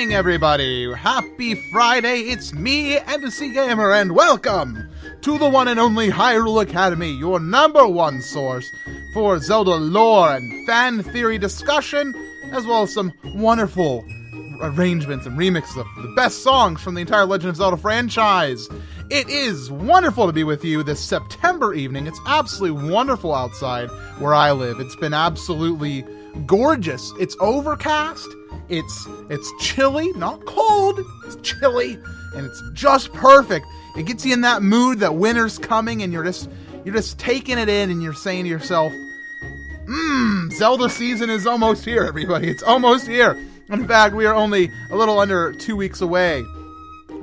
morning, everybody! Happy Friday, it's me, MC Gamer, and welcome to the one and only Hyrule Academy, your #1 source for Zelda lore and fan theory discussion, as well as some wonderful arrangements and remixes of the best songs from the entire Legend of Zelda franchise. It is wonderful to be with you this September evening. It's absolutely wonderful outside where I live. It's been absolutely gorgeous. It's overcast. It's chilly, not cold. It's chilly, and it's just perfect. It gets you in that mood that winter's coming, and you're just taking it in, and you're saying to yourself, Zelda season is almost here, everybody. It's almost here. In fact, we are only a little under 2 weeks away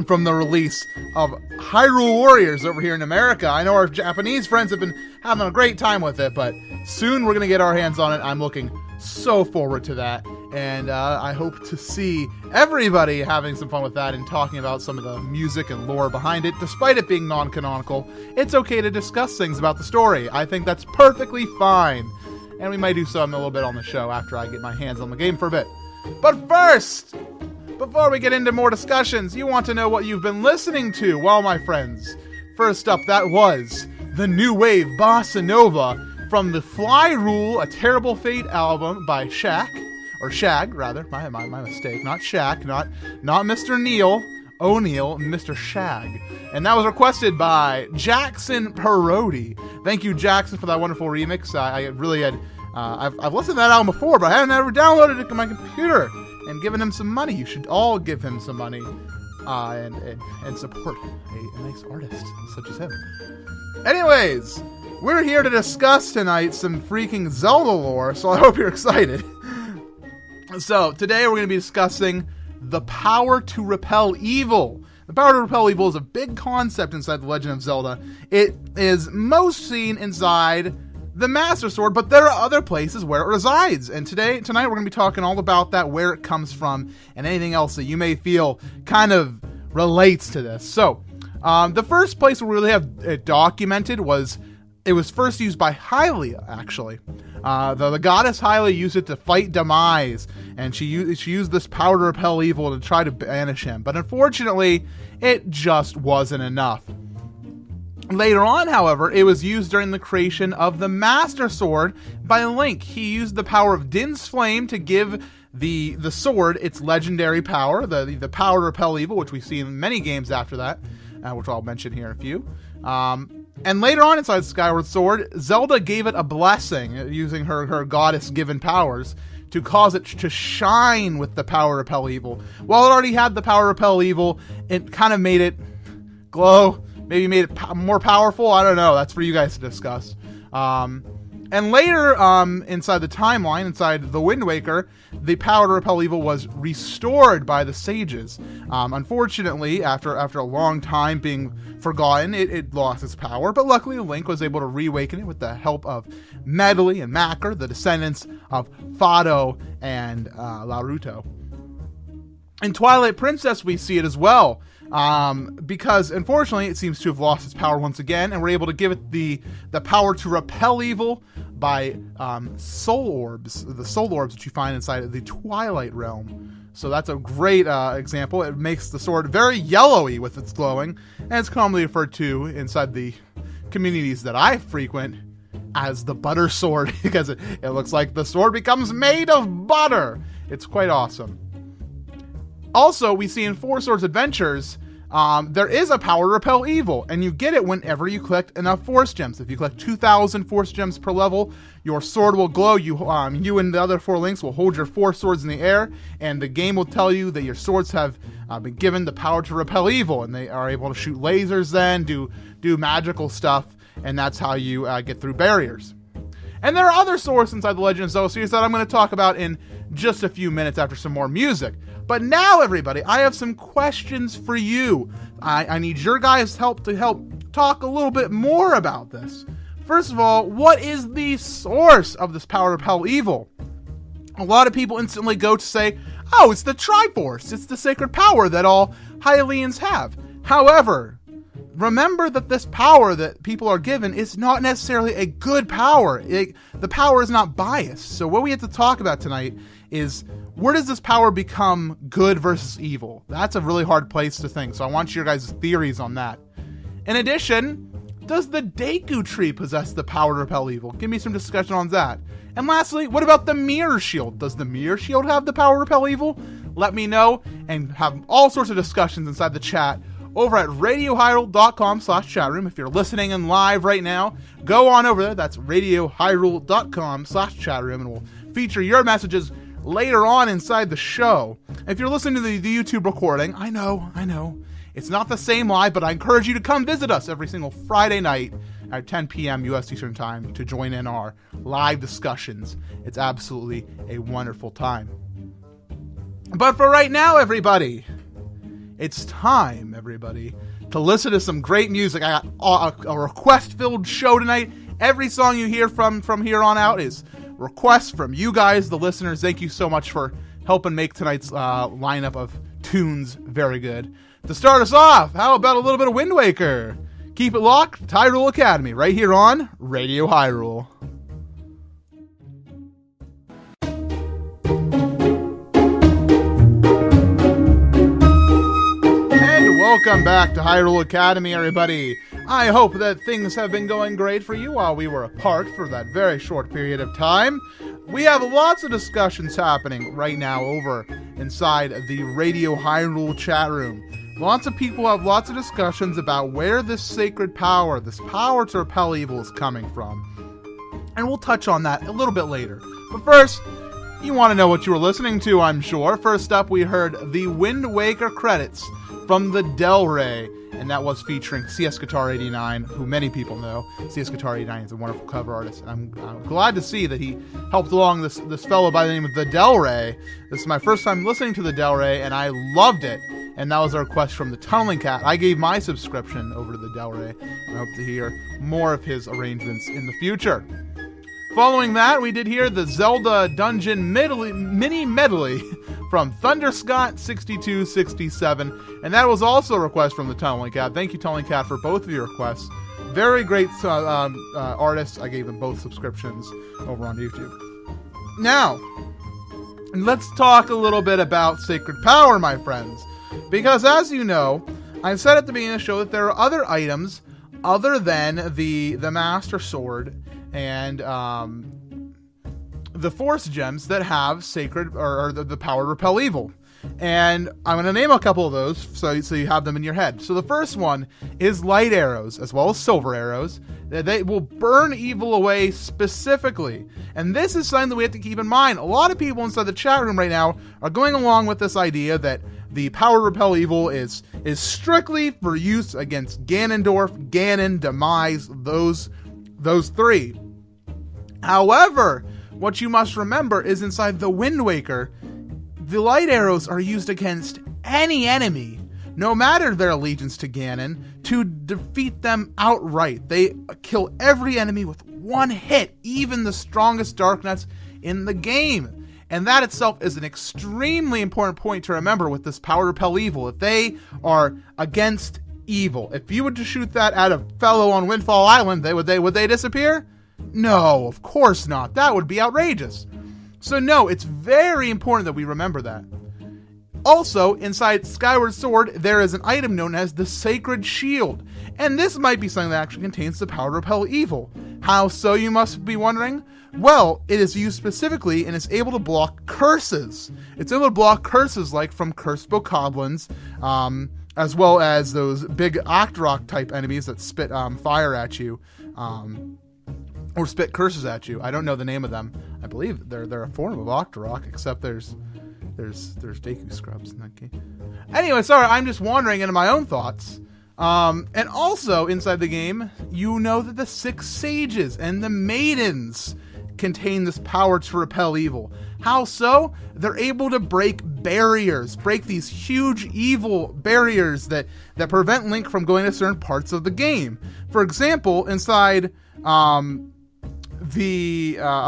from the release of Hyrule Warriors over here in America. I know our Japanese friends have been having a great time with it, but soon we're going to get our hands on it. I'm looking so forward to that, and I hope to see everybody having some fun with that and talking about some of the music and lore behind it. Despite it being non-canonical, it's okay to discuss things about the story. I think that's perfectly fine, and we might do so a little bit on the show after I get my hands on the game for a bit. But first, before we get into more discussions, you want to know what you've been listening to. Well, my friends, first up, that was the New Wave Bossa Nova from the Fly Rule, A Terrible Fate album by Shag, rather. My mistake. Not Shaq, not Mr. Neil O'Neill, Mr. Shag. And that was requested by Jackson Parodi. Thank you, Jackson, for that wonderful remix. I really had... I've listened to that album before, but I haven't ever downloaded it to my computer and given him some money. You should all give him some money and support a nice artist such as him. Anyways, we're here to discuss tonight some freaking Zelda lore, so I hope you're excited. So, today we're going to be discussing the power to repel evil. The power to repel evil is a big concept inside The Legend of Zelda. It is most seen inside the Master Sword, but there are other places where it resides. And tonight we're going to be talking all about that, where it comes from, and anything else that you may feel kind of relates to this. So, the first place we really have it documented was, it was first used by Hylia, actually. The goddess Hylia used it to fight Demise, and she used this power to repel evil to try to banish him. But unfortunately, it just wasn't enough. Later on, however, it was used during the creation of the Master Sword by Link. He used the power of Din's Flame to give the sword its legendary power, the power to repel evil, which we see in many games after that, which I'll mention here in a few. And later on inside Skyward Sword, Zelda gave it a blessing, using her goddess-given powers, to cause it to shine with the power to repel evil. While it already had the power to repel evil, it kind of made it glow, maybe made it more powerful. I don't know. That's for you guys to discuss. And later, inside the timeline, inside the Wind Waker, the power to repel evil was restored by the sages. Unfortunately, after a long time being forgotten, it lost its power, but luckily Link was able to reawaken it with the help of Medley and Macker, the descendants of Fado and Laruto. In Twilight Princess, we see it as well. Because unfortunately it seems to have lost its power once again, and we're able to give it the power to repel evil by soul orbs, the soul orbs that you find inside of the Twilight Realm. So that's a great example. It makes the sword very yellowy with its glowing, and it's commonly referred to inside the communities that I frequent as the butter sword, because it looks like the sword becomes made of butter. It's quite awesome. Also, we see in Four Swords Adventures, there is a power to repel evil, and you get it whenever you collect enough Force Gems. If you collect 2,000 Force Gems per level, your sword will glow. You and the other 4 links will hold your 4 swords in the air, and the game will tell you that your swords have been given the power to repel evil, and they are able to shoot lasers then, do magical stuff, and that's how you get through barriers. And there are other swords inside the Legend of Zelda series that I'm going to talk about in just a few minutes after some more music. But now, everybody, I have some questions for you. I need your guys' help to help talk a little bit more about this. First of all, what is the source of this power to repel evil? A lot of people instantly go to say, oh, it's the Triforce. It's the sacred power that all Hylians have. However, remember that this power that people are given is not necessarily a good power. The power is not biased. So what we have to talk about tonight is where does this power become good versus evil? That's a really hard place to think, so I want your guys' theories on that. In addition, does the Deku Tree possess the power to repel evil? Give me some discussion on that. And lastly, what about the Mirror Shield? Does the Mirror Shield have the power to repel evil? Let me know, and have all sorts of discussions inside the chat over at radiohyrule.com/chatroom. If you're listening in live right now, go on over there. That's radiohyrule.com/chatroom, and we'll feature your messages later on inside the show. If you're listening to the YouTube recording, I know, it's not the same live, but I encourage you to come visit us every single Friday night at 10 p.m. U.S. Eastern Time to join in our live discussions. It's absolutely a wonderful time. But for right now, everybody, it's time, to listen to some great music. I got a request-filled show tonight. Every song you hear from here on out is requests from you guys, the listeners. Thank you so much for helping make tonight's lineup of tunes very good. To start us off, how about a little bit of Wind Waker? Keep it locked, Hyrule Academy, right here on Radio Hyrule. And welcome back to Hyrule Academy, everybody. I hope that things have been going great for you while we were apart for that very short period of time. We have lots of discussions happening right now over inside the Radio Hyrule chat room. Lots of people have lots of discussions about where this sacred power, this power to repel evil, is coming from. And we'll touch on that a little bit later. But first, you want to know what you were listening to, I'm sure. First up, we heard the Wind Waker credits from the Del Rey, and that was featuring CS Guitar 89, who many people know. CS Guitar 89 is a wonderful cover artist, and I'm glad to see that he helped along this fellow by the name of the Del Rey. This is my first time listening to the Del Rey, and I loved it. And that was a request from the Tunneling Cat. I gave my subscription over to the Del Rey, and I hope to hear more of his arrangements in the future. Following that, we did hear the Zelda Dungeon mini medley from Thunderscott6267, and that was also a request from the Tunneling Cat. Thank you, Tunneling Cat, for both of your requests. Very great artists. I gave them both subscriptions over on YouTube. Now, let's talk a little bit about Sacred Power, my friends. Because as you know, I said at the beginning of the show that there are other items other than the Master Sword and the Force Gems that have sacred or the power to repel evil. And I'm going to name a couple of those so you have them in your head. So the first one is light arrows, as well as silver arrows. They will burn evil away specifically. And this is something that we have to keep in mind. A lot of people inside the chat room right now are going along with this idea that the power to repel evil is strictly for use against Ganondorf, Ganon, Demise, those three. However, what you must remember is inside the Wind Waker, the light arrows are used against any enemy, no matter their allegiance to Ganon, to defeat them outright. They kill every enemy with one hit, even the strongest Dark Knights in the game. And that itself is an extremely important point to remember with this power to repel evil. If they are against evil, if you were to shoot that at a fellow on Windfall Island, would they disappear? No, of course not. That would be outrageous. So no, it's very important that we remember that. Also, inside Skyward Sword, there is an item known as the Sacred Shield. And this might be something that actually contains the power to repel evil. How so, you must be wondering? Well, it is used specifically and is able to block curses. It's able to block curses like from cursed bokoblins, as well as those big Octorok type enemies that spit fire at you, or spit curses at you. I don't know the name of them. I believe they're a form of Octorok, except there's Deku Scrubs in that game. Anyway, sorry, I'm just wandering into my own thoughts. And also inside the game, you know that the 6 sages and the maidens contain this power to repel evil. How so? They're able to break barriers, break these huge evil barriers that prevent Link from going to certain parts of the game. For example, inside A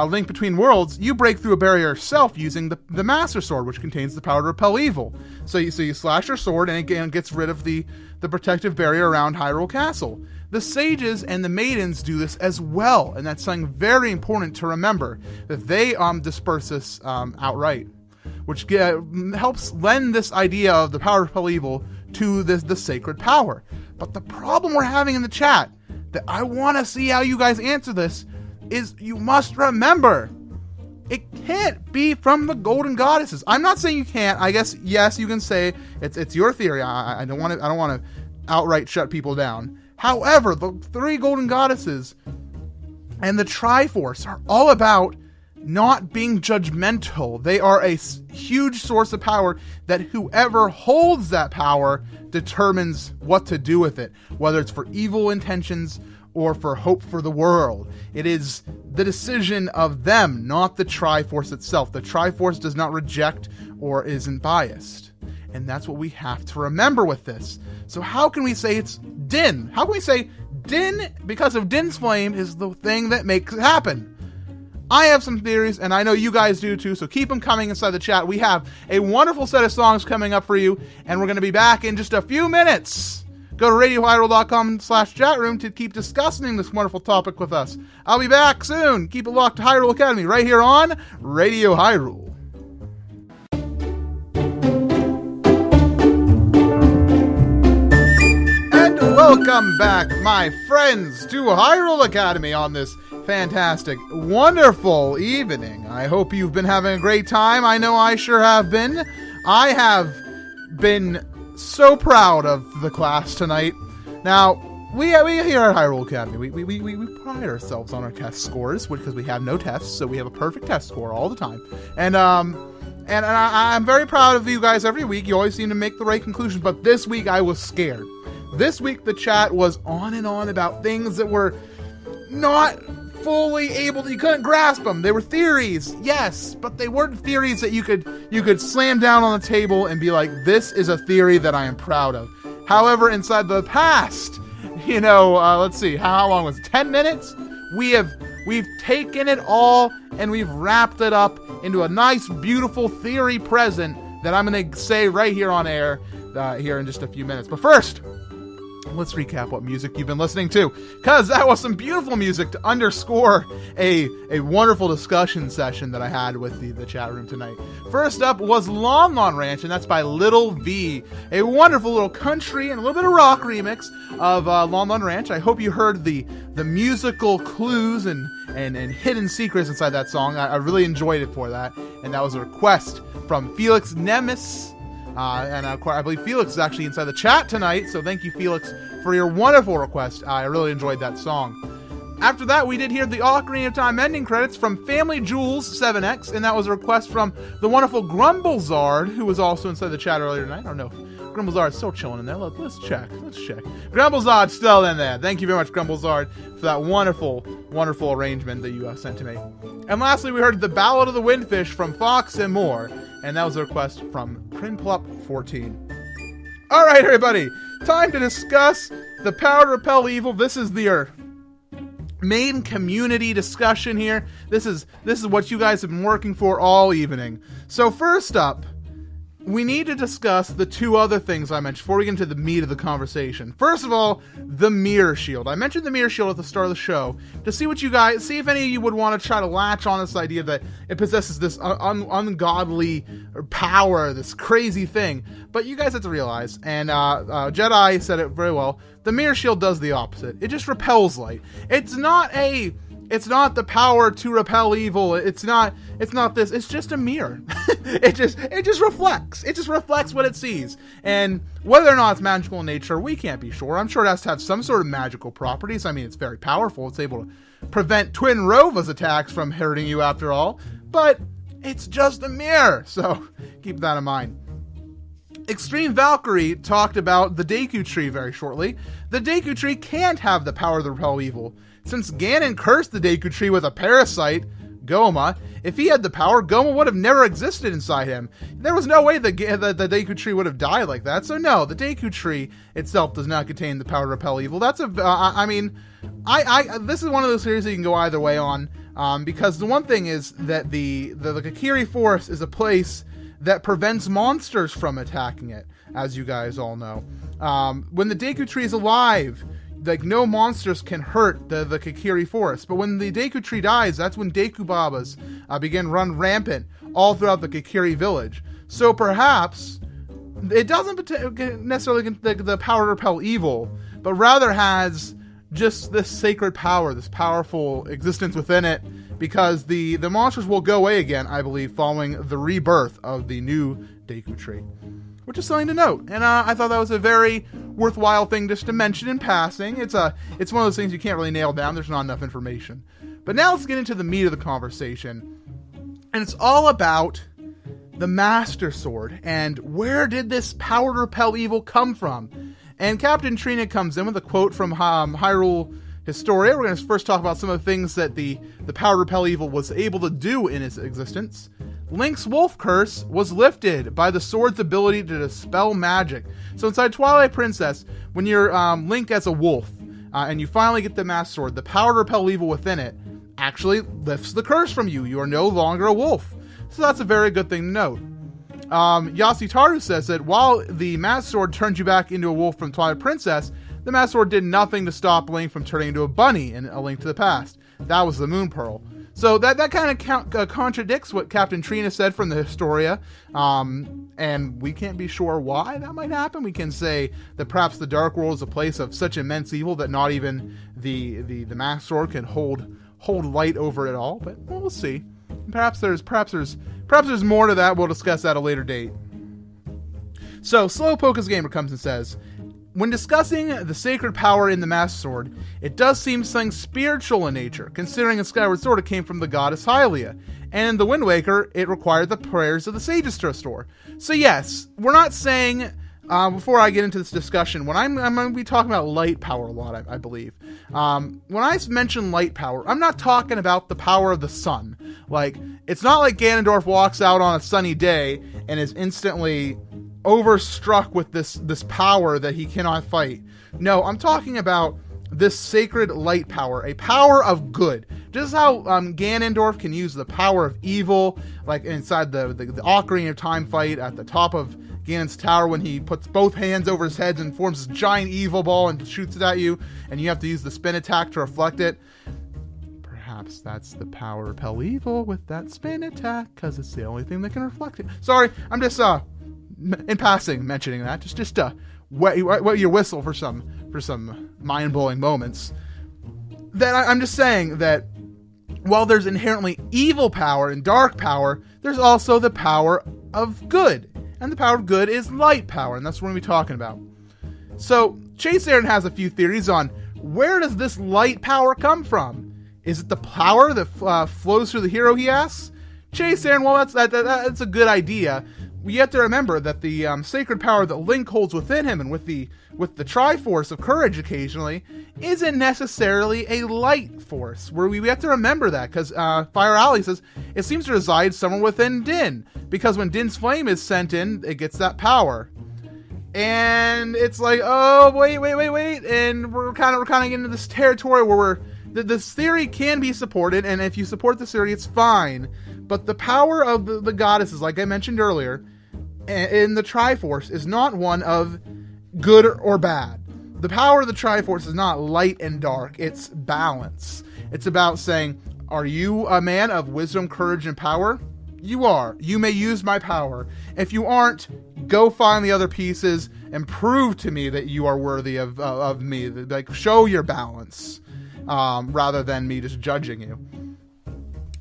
Link Between Worlds, you break through a barrier yourself using the Master Sword, which contains the power to repel evil. So you slash your sword and it gets rid of the protective barrier around Hyrule Castle. The sages and the maidens do this as well, and that's something very important to remember, that they disperse this outright. which helps lend this idea of the power to repel evil to the sacred power. But the problem we're having in the chat, that I want to see how you guys answer this, is you must remember, it can't be from the golden goddesses. I'm not saying you can't. I guess, yes, you can say it's your theory. I don't want to outright shut people down. However, the 3 golden goddesses and the Triforce are all about not being judgmental. They are a huge source of power that whoever holds that power determines what to do with it, whether it's for evil intentions or for hope for the world. It is the decision of them, not the Triforce itself. The Triforce does not reject or isn't biased. And that's what we have to remember with this. So how can we say it's Din? How can we say Din, because of Din's flame, is the thing that makes it happen? I have some theories, and I know you guys do too, so keep them coming inside the chat. We have a wonderful set of songs coming up for you, and we're going to be back in just a few minutes. Go to radiohyrule.com/chatroom to keep discussing this wonderful topic with us. I'll be back soon. Keep it locked to Hyrule Academy right here on Radio Hyrule. And welcome back, my friends, to Hyrule Academy on this fantastic, wonderful evening. I hope you've been having a great time. I know I sure have been. I have been so proud of the class tonight. Now, we here at Hyrule Academy, we pride ourselves on our test scores because we have no tests, so we have a perfect test score all the time. And I'm very proud of you guys every week. You always seem to make the right conclusion, but this week I was scared. This week the chat was on and on about things that were not fully able to, you couldn't grasp them. They were theories, yes, but they weren't theories that you could slam down on the table and be like, this is a theory that I am proud of. However, inside the past, let's see, how long was it? 10 minutes? We've taken it all and we've wrapped it up into a nice, beautiful theory present that I'm going to say right here on air here in just a few minutes. But first, let's recap what music you've been listening to, because that was some beautiful music to underscore a wonderful discussion session that I had with the chat room tonight. First up was Lon Lon Ranch, and that's by Little V, a wonderful little country and a little bit of rock remix of Lon Lon Ranch. I hope you heard the musical clues and hidden secrets inside that song. I really enjoyed it for that, and that was a request from Felix Nemes. I believe Felix is actually inside the chat tonight, so thank you, Felix, for your wonderful request. I really enjoyed that song. After that, we did hear the Ocarina of Time ending credits from Family Jewels 7X, and that was a request from the wonderful Grumblezard, who was also inside the chat earlier tonight. I don't know if Grumblezard's still chilling in there. Let's check. Grumblezard's still in there. Thank you very much, Grumblezard, for that wonderful, wonderful arrangement that you sent to me. And lastly, we heard the Ballad of the Windfish from Fox and More, and that was a request from Prinplup14. Alright, everybody, time to discuss the power to repel evil. This is your main community discussion here. This is what you guys have been working for all evening. So first up, we need to discuss the 2 other things I mentioned before we get into the meat of the conversation. First of all, the mirror shield. I mentioned the mirror shield at the start of the show to see if any of you would want to try to latch on this idea that it possesses this ungodly power, this crazy thing. But you guys have to realize, and Jedi said it very well, the mirror shield does the opposite. It just repels light. It's not the power to repel evil. It's not this. It's just a mirror. It just reflects. It just reflects what it sees. And whether or not it's magical in nature, we can't be sure. I'm sure it has to have some sort of magical properties. I mean, it's very powerful. It's able to prevent Twin Rova's attacks from hurting you after all. But it's just a mirror. So keep that in mind. Extreme Valkyrie talked about the Deku Tree very shortly. The Deku Tree can't have the power to repel evil. Since Ganon cursed the Deku Tree with a parasite, Goma, if he had the power, Goma would have never existed inside him. There was no way the Deku Tree would have died like that. So no, the Deku Tree itself does not contain the power to repel evil. That's this is one of those series that you can go either way on, because the one thing is that the Kakiri Forest is a place that prevents monsters from attacking it, as you guys all know. When the Deku Tree is alive, like no monsters can hurt the Kikiri forest. But when the Deku Tree dies, that's when Deku Babas begin run rampant all throughout the Kikiri village. So perhaps it doesn't necessarily get the power to repel evil, but rather has just this sacred power, this powerful existence within it, because the monsters will go away again, I believe, following the rebirth of the new Deku Tree, which is something to note. And I thought that was a very worthwhile thing just to mention in passing. It's one of those things you can't really nail down. There's not enough information. But now let's get into the meat of the conversation. And it's all about the Master Sword and where did this power to repel evil come from? And Captain Trina comes in with a quote from Hyrule Historia. We're going to first talk about some of the things that the power to repel evil was able to do in its existence. Link's wolf curse was lifted by the sword's ability to dispel magic. So inside Twilight Princess, when you're Link as a wolf, and you finally get the Master Sword, the power to repel evil within it actually lifts the curse from you. You are no longer a wolf. So that's a very good thing to note. Yasutaru says that while the Master Sword turned you back into a wolf from Twilight Princess, the Master Sword did nothing to stop Link from turning into a bunny in A Link to the Past. That was the Moon Pearl. So that kind of contradicts what Captain Trina said from the Historia, and we can't be sure why that might happen. We can say that perhaps the Dark World is a place of such immense evil that not even the Master Sword can hold light over it all. But we'll see. Perhaps there's more to that. We'll discuss that at a later date. So Slowpoke's Gamer comes and says, when discussing the sacred power in the Master Sword, it does seem something spiritual in nature, considering in Skyward Sword it came from the goddess Hylia, and in the Wind Waker it required the prayers of the sages to restore. So yes, we're not saying, before I get into this discussion, when I'm going to be talking about light power a lot, I believe. When I mention light power, I'm not talking about the power of the sun. Like, it's not like Ganondorf walks out on a sunny day and is instantly overstruck with this power that he cannot fight. No, I'm talking about this sacred light power, a power of good. Just how Ganondorf can use the power of evil, like inside the Ocarina of Time fight at the top of Ganon's tower when he puts both hands over his head and forms this giant evil ball and shoots it at you, and you have to use the spin attack to reflect it. Perhaps that's the power to repel evil with that spin attack, because it's the only thing that can reflect it. Sorry, I'm just in passing mentioning that, just wet your whistle for some mind-blowing moments. That I'm just saying that while there's inherently evil power and dark power, there's also the power of good. And the power of good is light power, and that's what we're going to be talking about. So, Chase Aaron has a few theories on where does this light power come from? Is it the power that flows through the hero, he asks? Chase Aaron, well, that's a good idea. We have to remember that the sacred power that Link holds within him, and with the Triforce of Courage occasionally, isn't necessarily a light force. Where we have to remember that, because Fire Alley says it seems to reside somewhere within Din, because when Din's flame is sent in, it gets that power. And it's like, oh wait, and we're kind of getting into this territory where this theory can be supported, and if you support the theory, it's fine. But the power of the goddesses, like I mentioned earlier, in the Triforce is not one of good or bad. The power of the Triforce is not light and dark, it's balance. It's about saying, are you a man of wisdom, courage, and power? You are. You may use my power. If you aren't, go find the other pieces and prove to me that you are worthy of me. Like, show your balance, rather than me just judging you.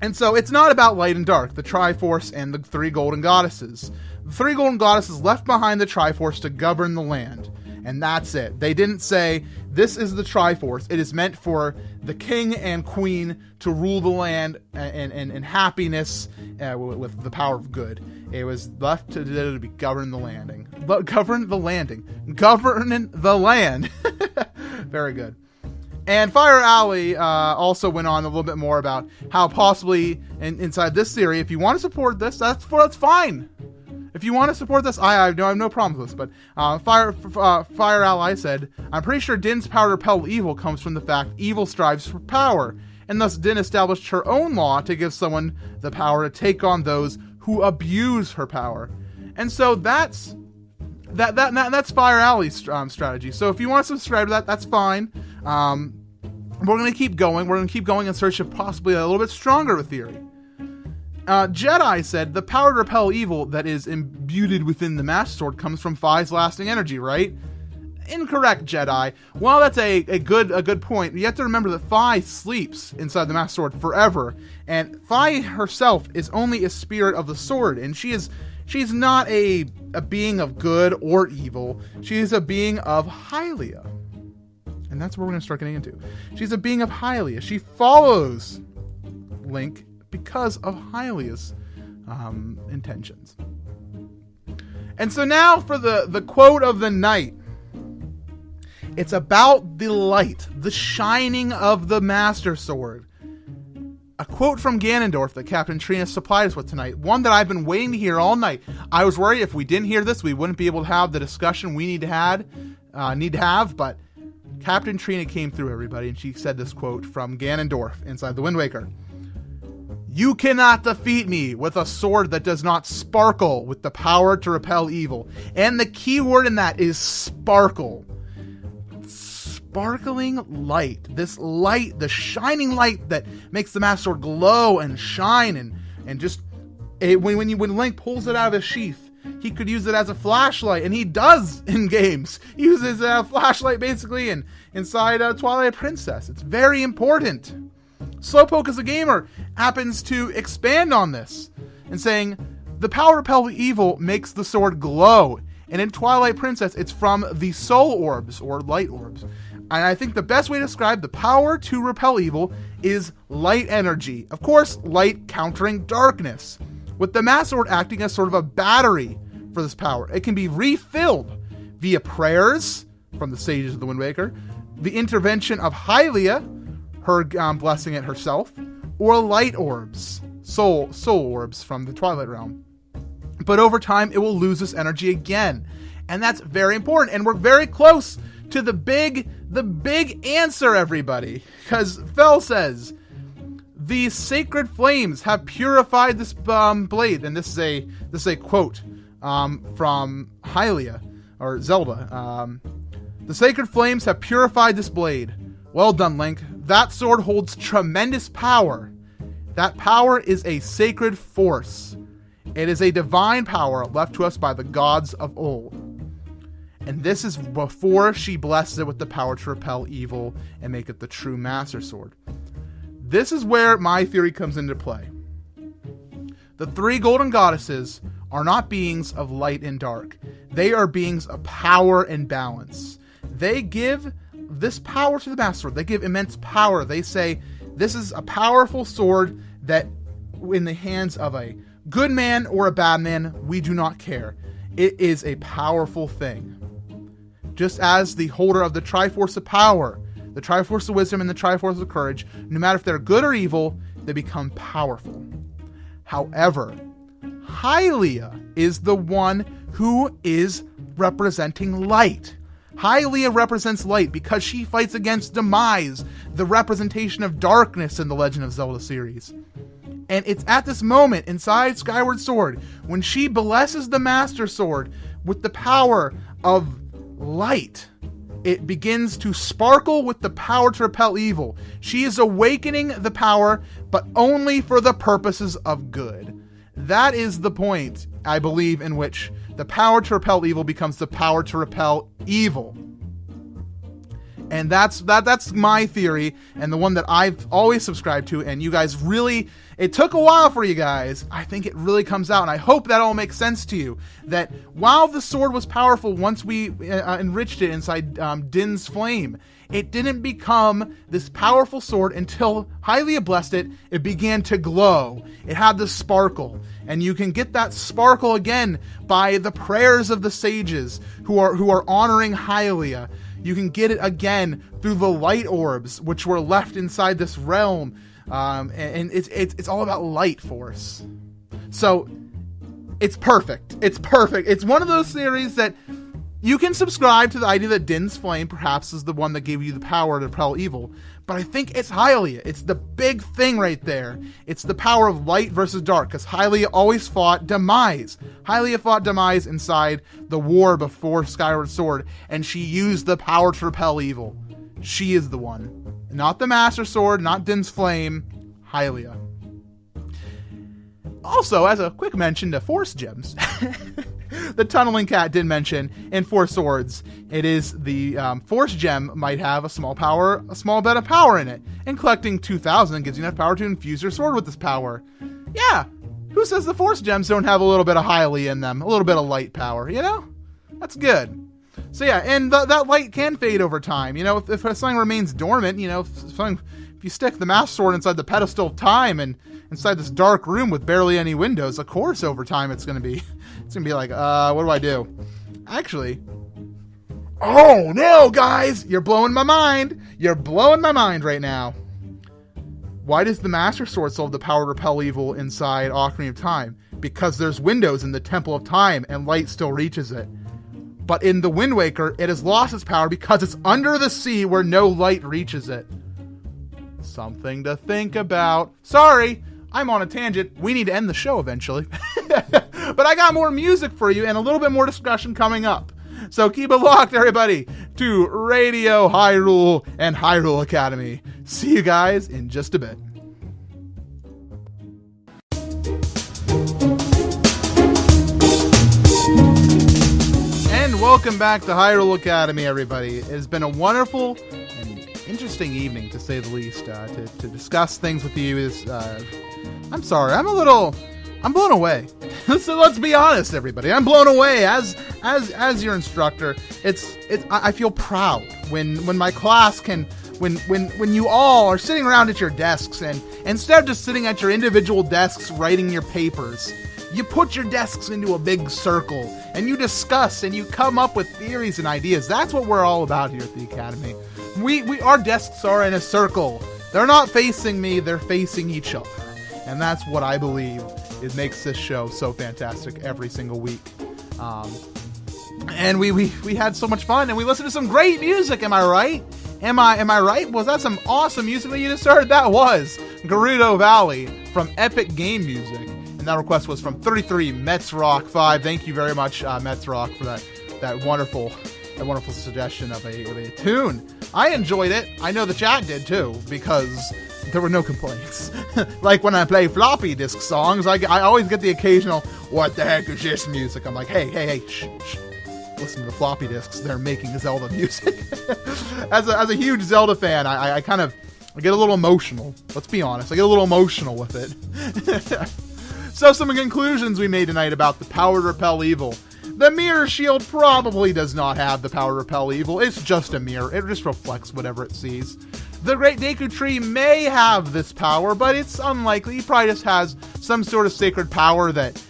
And so it's not about light and dark, the Triforce and the three golden goddesses. The three golden goddesses left behind the Triforce to govern the land. And that's it. They didn't say, this is the Triforce. It is meant for the king and queen to rule the land in happiness with the power of good. It was left to be govern the landing. Govern the landing. Govern the land. Very good. And Fire Alley also went on a little bit more about how possibly inside this theory, if you want to support this, that's fine. If you want to support this, I have no problem with this. But Fire Ally said, I'm pretty sure Din's power to repel evil comes from the fact evil strives for power, and thus Din established her own law to give someone the power to take on those who abuse her power. And so that's Fire Alley's strategy. So if you want to subscribe to that, that's fine. We're going to keep going. We're going to keep going in search of possibly a little bit stronger of a theory. Jedi said the power to repel evil that is imbued within the Master Sword comes from Phi's lasting energy, right? Incorrect, Jedi. Well, that's a good point. You have to remember that Phi sleeps inside the Master Sword forever, and Phi herself is only a spirit of the sword, and she's not a being of good or evil. She is a being of Hylia. And that's what we're going to start getting into. She's a being of Hylia. She follows Link because of Hylia's intentions. And so now for the quote of the night. It's about the light, the shining of the Master Sword. A quote from Ganondorf that Captain Trina supplied us with tonight. One that I've been waiting to hear all night. I was worried if we didn't hear this, we wouldn't be able to have the discussion we need to have, but Captain Trina came through, everybody, and she said this quote from Ganondorf inside the Wind Waker. You cannot defeat me with a sword that does not sparkle with the power to repel evil. And the key word in that is sparkle. Sparkling light. This light, the shining light that makes the Master Sword glow and shine and just... When Link pulls it out of his sheath, he could use it as a flashlight, and he does in games. He uses a flashlight basically inside Twilight Princess. It's very important. Slowpoke as a gamer happens to expand on this and saying the power to repel evil makes the sword glow, and in Twilight Princess it's from the soul orbs or light orbs. And I think the best way to describe the power to repel evil is light energy. Of course, light countering darkness, with the Master Sword acting as sort of a battery for this power. It can be refilled via prayers from the sages of the Wind Waker, the intervention of Hylia, her blessing it herself, or light orbs, soul orbs from the Twilight Realm. But over time, it will lose this energy again. And that's very important. And we're very close to the big answer, everybody. Because Fel says, the sacred flames have purified this blade. And this is a quote from Hylia, or Zelda. The sacred flames have purified this blade. Well done, Link. That sword holds tremendous power. That power is a sacred force. It is a divine power left to us by the gods of old. And this is before she blesses it with the power to repel evil and make it the true Master Sword. This is where my theory comes into play. The three golden goddesses are not beings of light and dark. They are beings of power and balance. They give this power to the Master Sword. They give immense power. They say, this is a powerful sword that in the hands of a good man or a bad man, we do not care. It is a powerful thing. Just as the holder of the Triforce of Power, the Triforce of Wisdom, and the Triforce of Courage, no matter if they're good or evil, they become powerful. However, Hylia is the one who is representing light. Hylia represents light because she fights against Demise, the representation of darkness in the Legend of Zelda series. And it's at this moment inside Skyward Sword when she blesses the Master Sword with the power of light. It begins to sparkle with the power to repel evil. She is awakening the power, but only for the purposes of good. That is the point, I believe, in which the power to repel evil becomes the power to repel evil. And that's my theory, and the one that I've always subscribed to, and you guys really, it took a while for you guys. I think it really comes out, and I hope that all makes sense to you, that while the sword was powerful once we enriched it inside Din's Flame, it didn't become this powerful sword until Hylia blessed it. It began to glow. It had the sparkle, and you can get that sparkle again by the prayers of the sages who are honoring Hylia. You can get it again through the light orbs, which were left inside this realm, and it's all about light force. So it's perfect. It's perfect. It's one of those theories that you can subscribe to the idea that Din's Flame perhaps is the one that gave you the power to repel evil, but I think it's Hylia. It's the big thing right there. It's the power of light versus dark, because Hylia always fought Demise. Hylia fought Demise inside the war before Skyward Sword, and she used the power to repel evil. She is the one. Not the Master Sword, not Din's Flame, Hylia. Also, as a quick mention to Force Gems, the Tunneling Cat did mention in Four Swords, it is the Force Gem might have a small bit of power in it, and collecting 2,000 gives you enough power to infuse your sword with this power. Yeah, who says the Force Gems don't have a little bit of Hylia in them, a little bit of light power, you know? That's good. So yeah, and that light can fade over time. You know, if something remains dormant, you know, if you stick the Master Sword inside the pedestal of time and inside this dark room with barely any windows, of course over time it's gonna be like, what do I do? Actually, oh no, guys, you're blowing my mind. You're blowing my mind right now. Why does the Master Sword still have the power to repel evil inside Ocarina of Time? Because there's windows in the Temple of Time and light still reaches it. But in the Wind Waker, it has lost its power because it's under the sea where no light reaches it. Something to think about. Sorry, I'm on a tangent. We need to end the show eventually. But I got more music for you and a little bit more discussion coming up. So keep it locked, everybody, to Radio Hyrule and Hyrule Academy. See you guys in just a bit. And welcome back to Hyrule Academy, everybody. It has been a wonderful and interesting evening, to say the least. To discuss things with you I'm sorry, I'm blown away. So let's be honest, everybody. I'm blown away as your instructor. I feel proud when my class can, when you all are sitting around at your desks, and instead of just sitting at your individual desks writing your papers, you put your desks into a big circle and you discuss and you come up with theories and ideas. That's what we're all about here at the Academy. Our desks are in a circle. They're not facing me, they're facing each other. And that's what I believe makes this show so fantastic every single week. And we had so much fun, and we listened to some great music. Am I right? Am I right? Was that some awesome music that you just heard? That was Gerudo Valley from Epic Game Music, and that request was from 33 Mets Rock 5. Thank you very much, Mets Rock, for that wonderful suggestion of a tune. I enjoyed it. I know the chat did too, because there were no complaints. Like when I play floppy disk songs, I always get the occasional, what the heck is this music? I'm like, hey, shh. Listen to the floppy disks. They're making Zelda music. As a huge Zelda fan, I get a little emotional. Let's be honest. I get a little emotional with it. So some conclusions we made tonight about the power to repel evil. The mirror shield probably does not have the power to repel evil. It's just a mirror. It just reflects whatever it sees. The Great Deku Tree may have this power, but it's unlikely. He probably just has some sort of sacred power that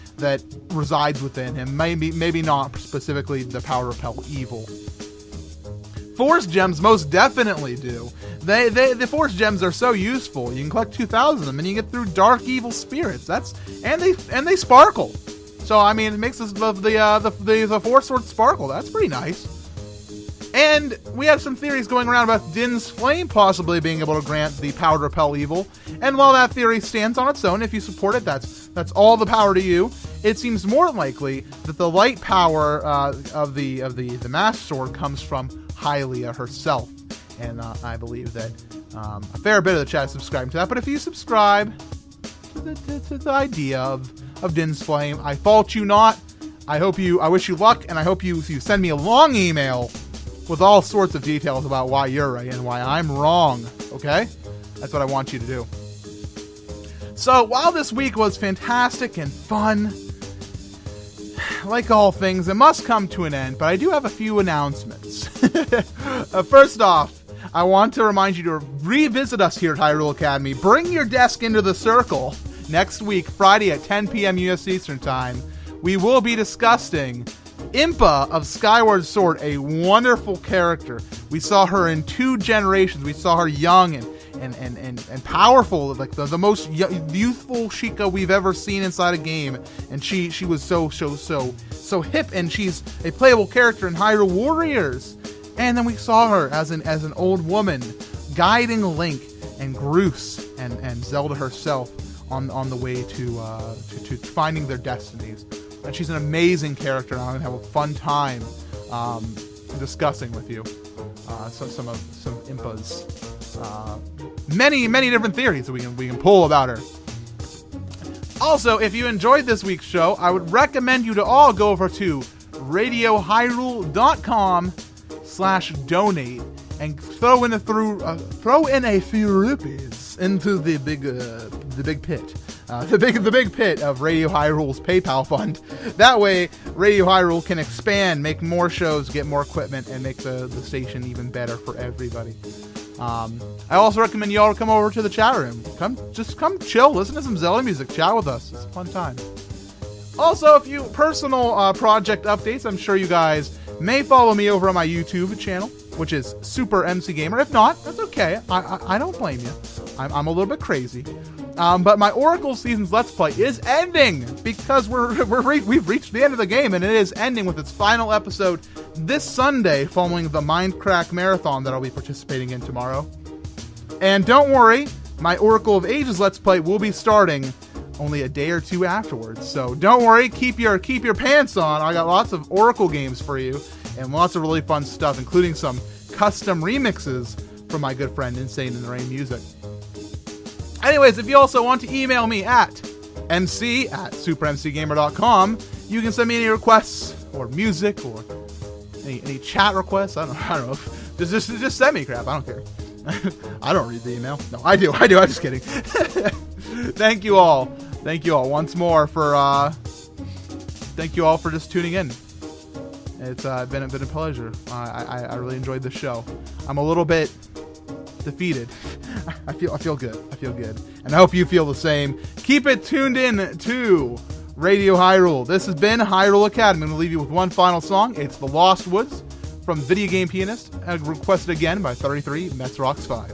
resides within him. Maybe not specifically the power to repel evil. Force Gems most definitely do. The Force Gems are so useful. You can collect 2,000 of them, and you get through dark evil spirits. And they sparkle. So I mean, it makes the Force Sword sparkle. That's pretty nice. And we have some theories going around about Din's Flame possibly being able to grant the power to repel evil. And while that theory stands on its own, if you support it, that's all the power to you. It seems more likely that the light power of the Master Sword comes from Hylia herself. And I believe that a fair bit of the chat is subscribing to that. But if you subscribe to the idea of Din's Flame, I fault you not. I wish you luck, and I hope you send me a long email with all sorts of details about why you're right and why I'm wrong, okay? That's what I want you to do. So, while this week was fantastic and fun, like all things, it must come to an end, but I do have a few announcements. First off, I want to remind you to revisit us here at Hyrule Academy. Bring your desk into the circle. Next week, Friday at 10 p.m. U.S. Eastern Time, we will be discussing Impa of Skyward Sword, a wonderful character. We saw her in 2 generations. We saw her young and powerful, like the most youthful Sheikah we've ever seen inside a game. And she was so hip, and she's a playable character in Hyrule Warriors. And then we saw her as an old woman guiding Link and Groose and Zelda herself on the way to finding their destinies. And she's an amazing character, and I'm going to have a fun time discussing with you. some Impa's many different theories that we can pull about her. Also, if you enjoyed this week's show, I would recommend you to all go over to radiohyrule.com/donate and throw in a few rupees into the big pit. The big pit of Radio Hyrule's PayPal fund. That way, Radio Hyrule can expand, make more shows, get more equipment, and make the station even better for everybody. I also recommend you all to come over to the chat room. Come chill, listen to some Zelda music, chat with us. It's a fun time. Also, a few personal project updates. I'm sure you guys may follow me over on my YouTube channel, which is Super MC Gamer. If not, that's okay. I don't blame you. I'm a little bit crazy. But my Oracle Seasons Let's Play is ending because we've reached the end of the game, and it is ending with its final episode this Sunday following the Mindcrack Marathon that I'll be participating in tomorrow. And don't worry, my Oracle of Ages Let's Play will be starting only a day or two afterwards. So don't worry, keep your pants on. I got lots of Oracle games for you and lots of really fun stuff, including some custom remixes from my good friend Insane in the Rain Music. Anyways, if you also want to email me at mc@supermcgamer.com, you can send me any requests or music or any chat requests. I don't know. Just send me crap. I don't care. I don't read the email. No, I do. I'm just kidding. Thank you all once more for thank you all for just tuning in. It's been a pleasure. I really enjoyed the show. I'm a little bit defeated. I feel good. And I hope you feel the same. Keep it tuned in to Radio Hyrule. This has been Hyrule Academy. I'm going to leave you with one final song. It's The Lost Woods from Video Game Pianist, requested again by 33 Mets Rocks 5.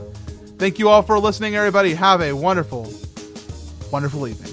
Thank you all for listening, everybody. Have a wonderful evening.